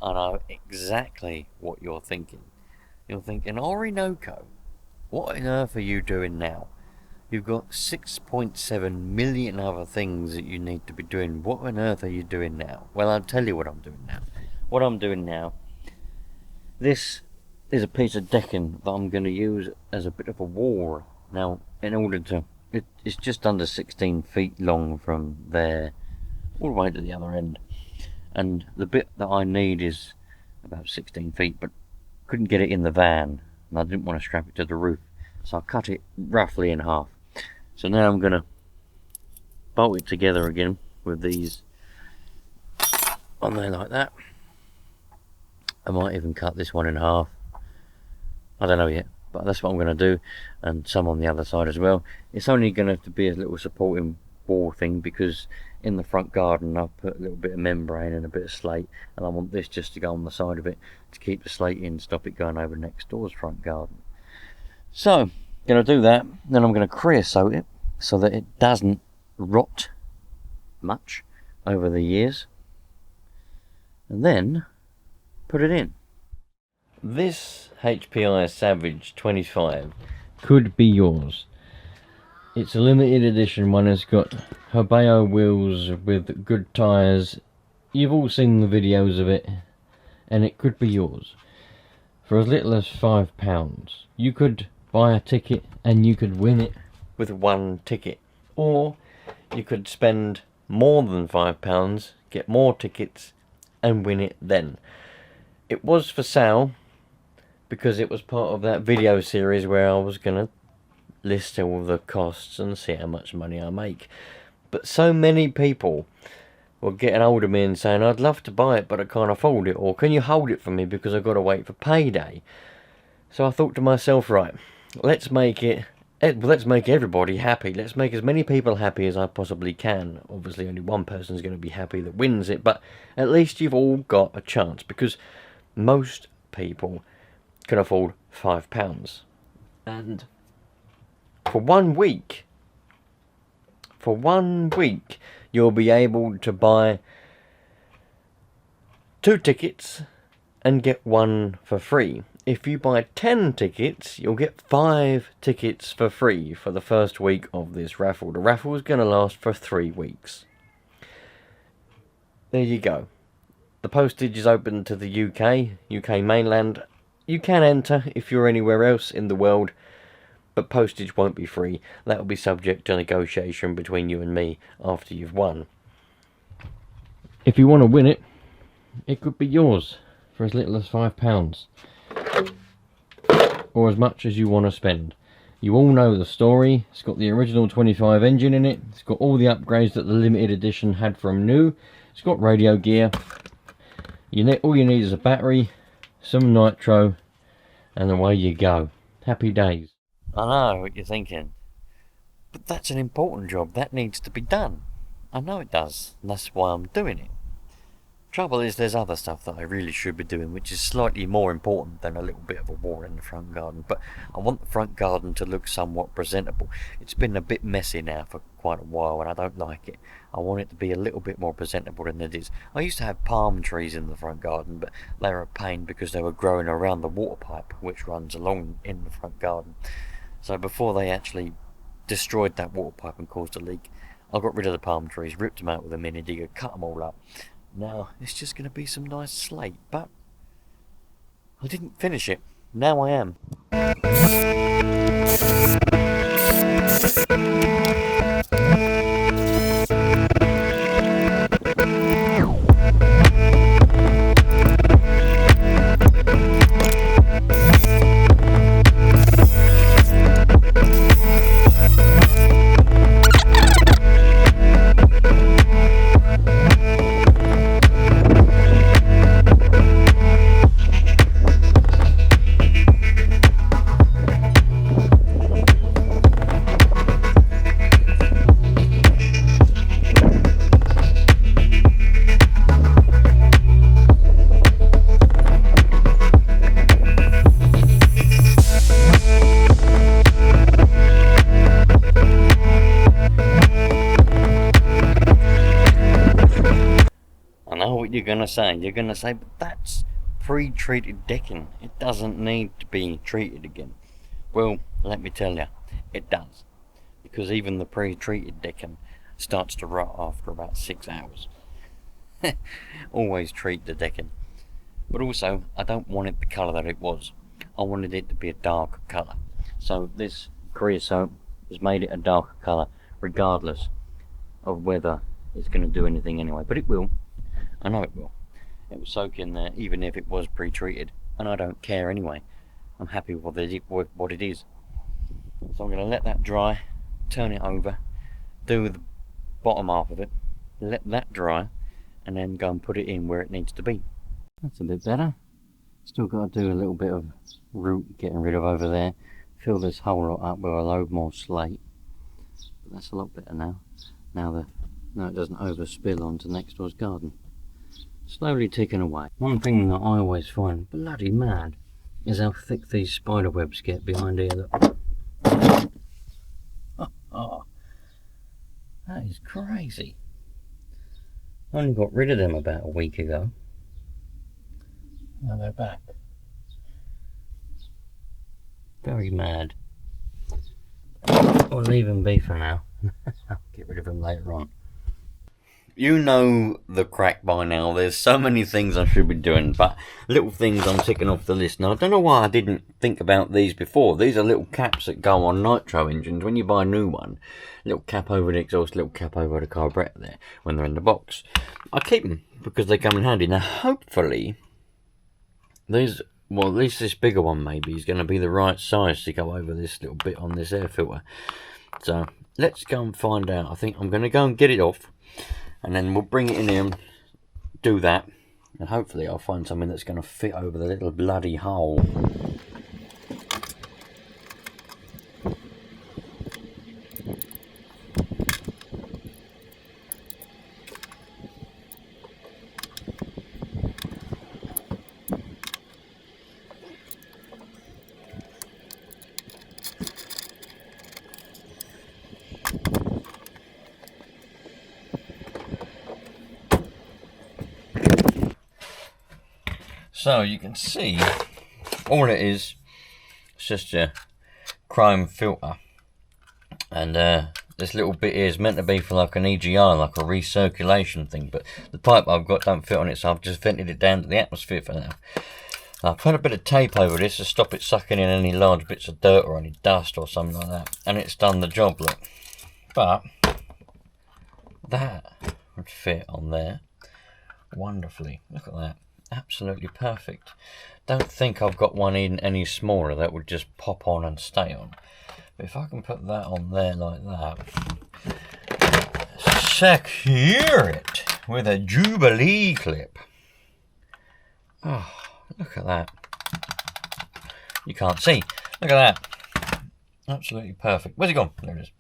I know exactly what you're thinking. You're thinking, Orinoco, what on earth are you doing now? You've got 6.7 million other things that you need to be doing. What on earth are you doing now? Well, I'll tell you what I'm doing now. What I'm doing now, this is a piece of decking that I'm going to use as a bit of a wall. Now, in order to, it's just under 16 feet long from there all the way to the other end. And the bit that I need is about 16 feet, but couldn't get it in the van, and I didn't want to strap it to the roof, so I cut it roughly in half. So now I'm going to bolt it together again with these on there like that. I might even cut this one in half, I don't know yet, but that's what I'm going to do, and some on the other side as well. It's only going to have to be a little supporting wall thing, because in the front garden I've put a little bit of membrane and a bit of slate, and I want this just to go on the side of it to keep the slate in, stop it going over next door's front garden. So I'm going to do that, then I'm going to creosote it so that it doesn't rot much over the years, and then put it in. This HPI Savage 25 could be yours. It's a limited edition one. It's got Hobeo wheels with good tyres. You've all seen the videos of it, and it could be yours. For as little as £5, you could buy a ticket and you could win it with one ticket. Or you could spend more than £5, get more tickets and win it then. It was for sale because it was part of that video series where I was going to list all the costs and see how much money I make. But so many people were getting hold of me and saying, I'd love to buy it but I can't afford it, or can you hold it for me because I've got to wait for payday. So I thought to myself, right, let's make everybody happy. Let's make as many people happy as I possibly can. Obviously only one person's going to be happy that wins it, but at least you've all got a chance, because most people can afford £5. And for 1 week, you'll be able to buy 2 tickets and get 1 for free. If you buy 10 tickets, you'll get 5 tickets for free for the first week of this raffle. The raffle is going to last for 3 weeks. There you go. The postage is open to the UK mainland. You can enter if you're anywhere else in the world, but postage won't be free. That will be subject to negotiation between you and me after you've won. If you want to win it, it could be yours for as little as £5, or as much as you want to spend. You all know the story. It's got the original 25 engine in it. It's got all the upgrades that the limited edition had from new. It's got radio gear. All you need is a battery, some nitro, and away you go. Happy days. I know what you're thinking, but that's an important job. That needs to be done. I know it does, and that's why I'm doing it. Trouble is, there's other stuff that I really should be doing, which is slightly more important than a little bit of a wall in the front garden. But I want the front garden to look somewhat presentable. It's been a bit messy now for quite a while, and I don't like it. I want it to be a little bit more presentable than it is. I used to have palm trees in the front garden, but they were a pain because they were growing around the water pipe, which runs along in the front garden. So before they actually destroyed that water pipe and caused a leak, I got rid of the palm trees, ripped them out with a mini digger, cut them all up. Now it's just going to be some nice slate, but I didn't finish it. Now I am. say, you're going to say, but that's pre-treated decking. It doesn't need to be treated again. Well, let me tell you, it does. Because even the pre-treated decking starts to rot after about 6 hours. Always treat the decking. But also, I don't want it the colour that it was. I wanted it to be a darker colour. So this creosote has made it a darker colour, regardless of whether it's going to do anything anyway. But it will. I know it will. It will soak in there, even if it was pre-treated. And I don't care anyway. I'm happy with what it is. So I'm going to let that dry, turn it over, do the bottom half of it, let that dry, and then go and put it in where it needs to be. That's a bit better. Still got to do a little bit of root getting rid of over there. Fill this whole lot up with a load more slate. But that's a lot better now. Now it doesn't overspill onto next door's garden. Slowly ticking away. One thing that I always find bloody mad is how thick these spider webs get behind here. Look. Oh, that is crazy. I only got rid of them about a week ago. Now they're back. Very mad. I'll leave them be for now. I'll get rid of them later on. You know the crack by now. There's so many things I should be doing, but little things I'm ticking off the list. Now, I don't know why I didn't think about these before. These are little caps that go on nitro engines. When you buy a new one, little cap over the exhaust, little cap over the carburetor there when they're in the box. I keep them because they come in handy. Now, hopefully, these, well, at least this bigger one maybe is going to be the right size to go over this little bit on this air filter. So, let's go and find out. I think I'm going to go and get it off. And then we'll bring it in here and do that. And hopefully I'll find something that's going to fit over the little bloody hole. So you can see, all it is, it's just a chrome filter, and this little bit here is meant to be for like an EGR, like a recirculation thing, but the pipe I've got don't fit on it, so I've just vented it down to the atmosphere for now. I've put a bit of tape over this to stop it sucking in any large bits of dirt or any dust or something like that, and it's done the job, look. But that would fit on there wonderfully. Look at that. Absolutely perfect. Don't think I've got one in any smaller that would just pop on and stay on. But if I can put that on there like that, secure it with a Jubilee clip. Oh, look at that. You can't see. Look at that. Absolutely perfect. Where's it gone? There it is.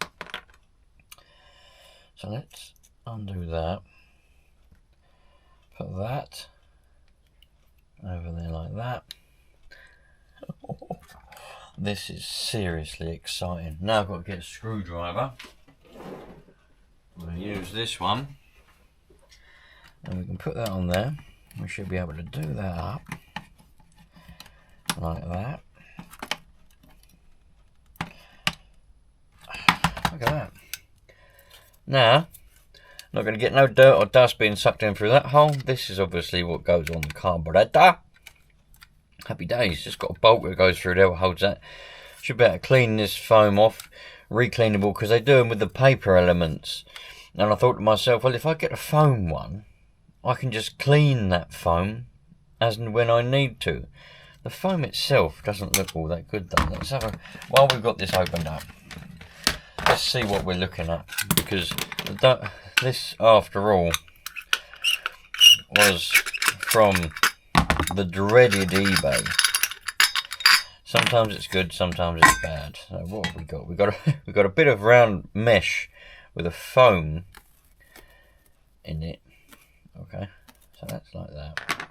So let's undo that. Put that over there like that. This is seriously exciting. Now I've got to get a screwdriver. I'm going to use this one, and we can put that on there. We should be able to do that up like that. Look at that. Now, not going to get no dirt or dust being sucked in through that hole. This is obviously what goes on the carburetor. Happy days. Just got a bolt that goes through there that holds that. Should be able to clean this foam off. Recleanable, because they do them with the paper elements. And I thought to myself, well, if I get a foam one, I can just clean that foam as and when I need to. The foam itself doesn't look all that good though. Let's have a, while we've got this opened up, let's see what we're looking at, because this, after all, was from the dreaded eBay. Sometimes it's good, sometimes it's bad. So what have we got? We've got a bit of round mesh with a foam in it. Okay, so that's like that.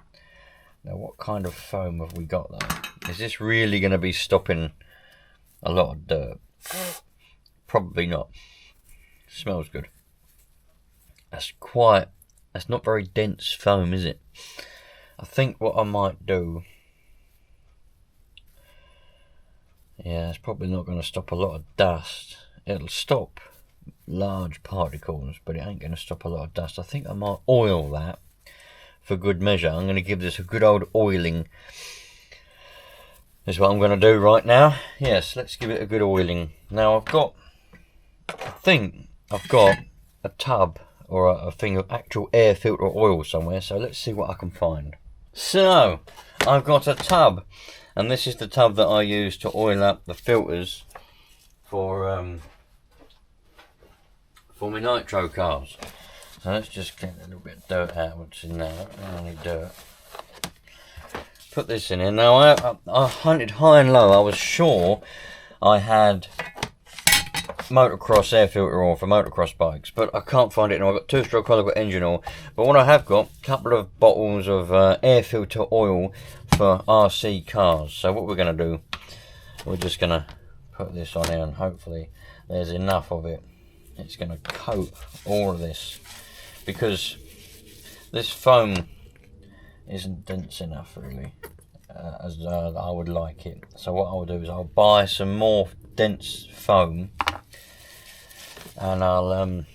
Now, what kind of foam have we got though? Is this really going to be stopping a lot of dirt? Probably not. Smells good. That's quite That's not very dense foam, is it? I think what I might do... Yeah, it's probably not going to stop a lot of dust. It'll stop large particles, but it ain't going to stop a lot of dust. I think I might oil that for good measure. I'm going to give this a good old oiling. Is what I'm going to do right now. Yes, let's give it a good oiling. Now I think I've got a tub or a thing of actual air filter oil somewhere, so let's see what I can find. So I've got a tub, and this is the tub that I use to oil up the filters for my nitro cars. So let's just get a little bit of dirt out what's in there. Only dirt. Put this in here. Now I hunted high and low. I was sure I had motocross air filter oil for motocross bikes, but I can't find it now. I've got two-stroke oil, I've got engine oil, but what I have got, a couple of bottles of air filter oil for RC cars. So what we're going to do, we're just going to put this on here, and hopefully there's enough of it. It's going to coat all of this, because this foam isn't dense enough really, as I would like it. So what I'll do is I'll buy some more dense foam, and I'll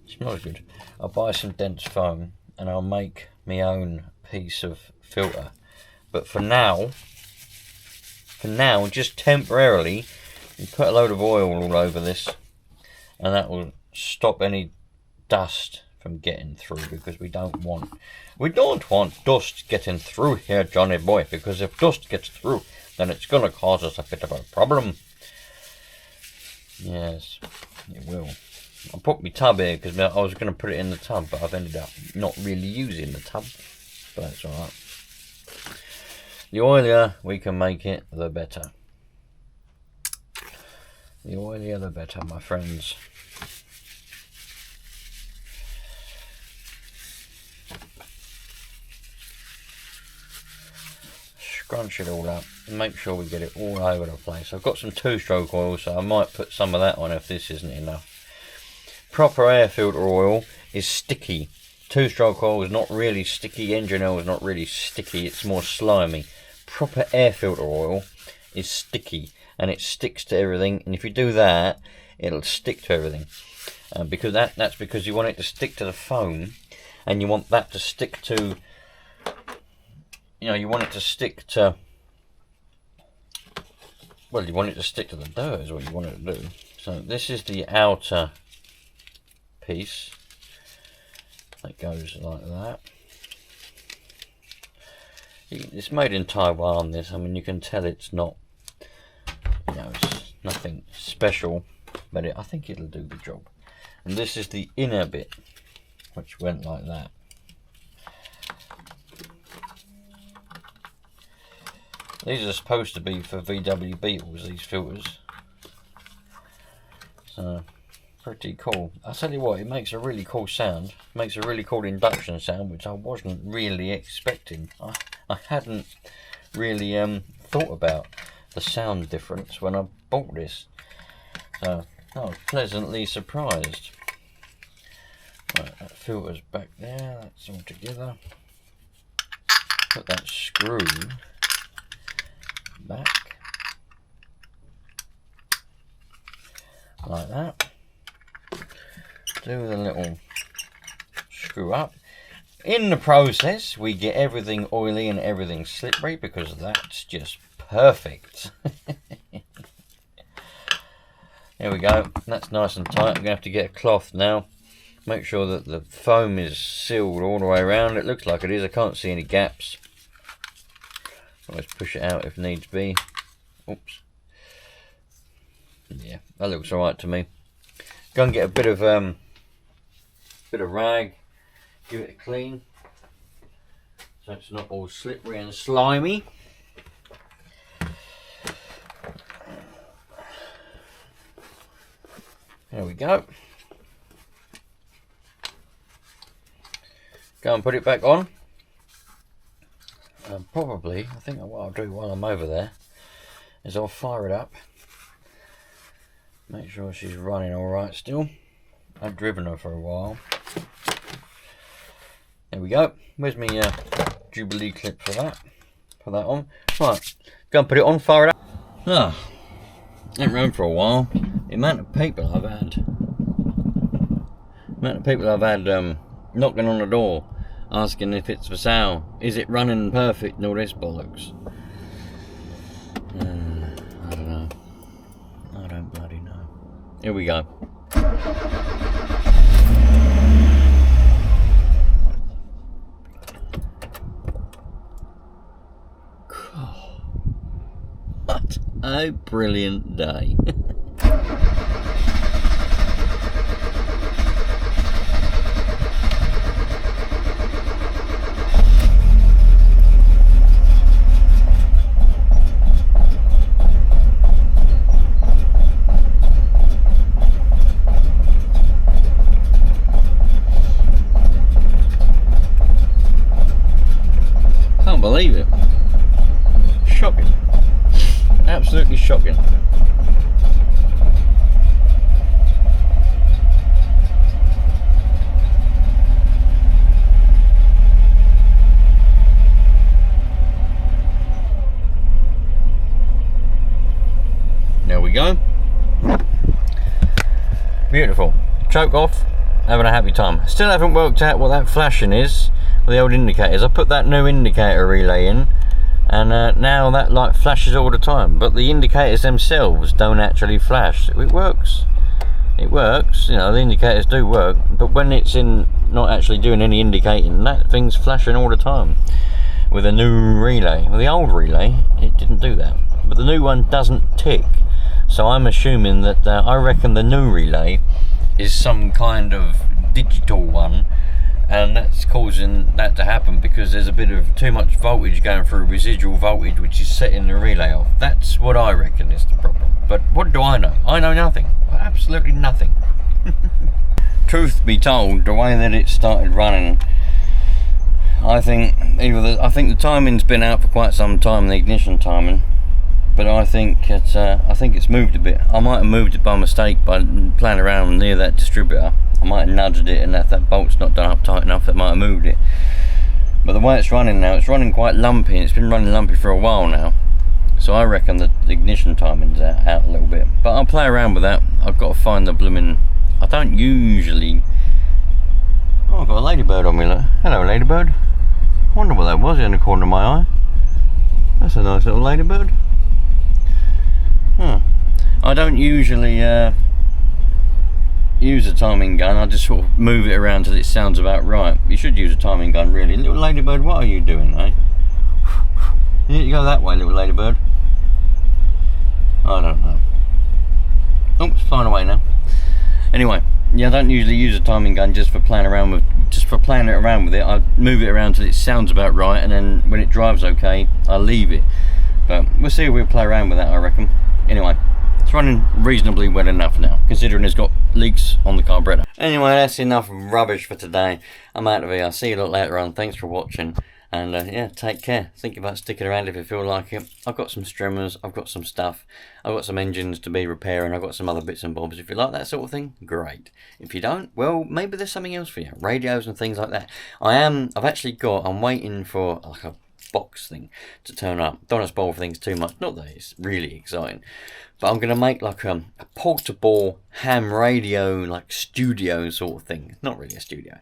smells good. I'll buy some dense foam and I'll make my own piece of filter. But for now, just temporarily, you put a load of oil all over this, and that will stop any dust from getting through, because we don't want dust getting through here, Johnny boy, because if dust gets through, then it's going to cause us a bit of a problem. Yes, it will. I put my tub here because I was going to put it in the tub, but I've ended up not really using the tub, but that's alright. The oilier we can make it, the better. The oilier the better, my friends. Scrunch it all up and make sure we get it all over the place. I've got some two-stroke oil, so I might put some of that on if this isn't enough. Proper air filter oil is sticky. Two-stroke oil is not really sticky. Engine oil is not really sticky. It's more slimy. Proper air filter oil is sticky, and it sticks to everything. And if you do that, it'll stick to everything. Because that's because you want it to stick to the foam, and you want that to stick to. You want it to stick to. Well, you want it to stick to the dirt is what you want it to do. So this is the outer piece that goes like that. It's made in Taiwan, this. I mean, you can tell it's not, it's nothing special, but I think it'll do the job. And this is the inner bit, which went like that. These are supposed to be for VW Beetles, these filters. So, pretty cool. I'll tell you what, it makes a really cool sound. It makes a really cool induction sound, which I wasn't really expecting. I hadn't really thought about the sound difference when I bought this. So, I was pleasantly surprised. Right, that filter's back there, that's all together. Put that screw back like that. Do the little screw up. In the process, we get everything oily and everything slippery, because that's just perfect. There we go. That's nice and tight. I'm going to have to get a cloth now. Make sure that the foam is sealed all the way around. It looks like it is. I can't see any gaps. Always push it out if needs be. Oops. Yeah, that looks alright to me. Go and get a bit of rag. Give it a clean, so it's not all slippery and slimy. There we go. Go and put it back on. Probably, I think what I'll do while I'm over there is I'll fire it up. Make sure she's running alright still. I've driven her for a while. There we go. Where's my Jubilee clip for that? Put that on. Right, go and put it on, fire it up. Ah, ain't run for a while. The amount of people I've had. Knocking on the door, asking if it's for sale. Is it running perfect and all this bollocks? I don't know. I don't bloody know. Here we go. What a brilliant day. Can't believe it. Shocking. Absolutely shocking. There we go. Beautiful. Choke off. Having a happy time. Still haven't worked out what that flashing is. The old indicators. I put that new indicator relay in, and now that light flashes all the time, but the indicators themselves don't actually flash. It works, you know, the indicators do work, but when it's in not actually doing any indicating, that thing's flashing all the time with a new relay. With the old relay, it didn't do that, but the new one doesn't tick, so I'm assuming that I reckon the new relay is some kind of digital one, and that's causing that to happen because there's a bit of too much voltage going through residual voltage, which is setting the relay off. That's what I reckon is the problem. But what do I know? I know nothing. Absolutely nothing. Truth be told, the way that it started running, I think the timing's been out for quite some time, the ignition timing. But I think it's moved a bit. I might have moved it by mistake by playing around near that distributor. I might have nudged it, and if that bolt's not done up tight enough, that might have moved it. But the way it's running now, it's running quite lumpy, and it's been running lumpy for a while now. So I reckon the ignition timing's out a little bit. But I'll play around with that. I've got to find the blooming... I don't usually... Oh, I've got a ladybird on me, look. Hello, ladybird. I wonder what that was in the corner of my eye. That's a nice little ladybird. Huh. I don't usually use a timing gun. I just sort of move it around till it sounds about right. You should use a timing gun, really. Little ladybird, what are you doing, eh? You need to go that way, little ladybird. I don't know. Oh, it's flying away now. Anyway, yeah, I don't usually use a timing gun just for playing around with it. I move it around till it sounds about right, and then when it drives okay, I leave it. But we'll see if we'll play around with that, I reckon. Anyway, it's running reasonably well enough now, considering it's got leaks on the carburetor. Anyway, that's enough rubbish for today. I'm out of here. I'll see you a lot later on. Thanks for watching. And yeah, take care. Think about sticking around if you feel like it. I've got some streamers, I've got some stuff, I've got some engines to be repairing, I've got some other bits and bobs. If you like that sort of thing, great. If you don't, well, maybe there's something else for you. Radios and things like that. I'm waiting for like a box thing to turn up. Don't want to spoil things too much. Not that it's really exciting, but I'm going to make like a portable ham radio, like studio sort of thing. It's not really a studio,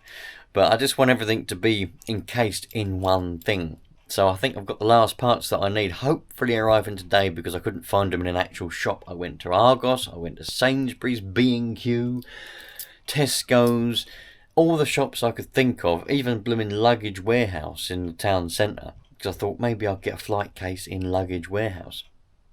but I just want everything to be encased in one thing. So I think I've got the last parts that I need, hopefully arriving today, because I couldn't find them in an actual shop. I went to Argos, I went to Sainsbury's, B&Q, Tesco's, all the shops I could think of, even blooming Luggage Warehouse in the town centre, because I thought maybe I'd get a flight case in Luggage Warehouse.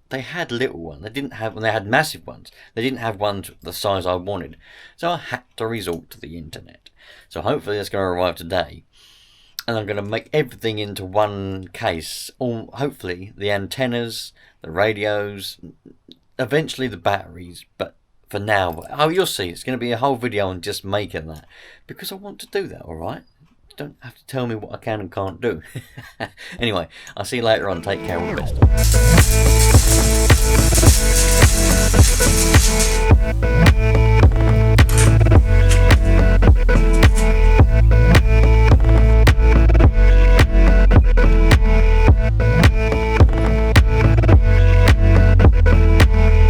They had little ones. They had massive ones. They didn't have ones the size I wanted. So I had to resort to the internet. So hopefully that's going to arrive today. And I'm going to make everything into one case. Hopefully the antennas, the radios, eventually the batteries. But for now, oh, you'll see. It's going to be a whole video on just making that. Because I want to do that, alright? You don't have to tell me what I can and can't do. Anyway, I'll see you later on. Take care, all the best.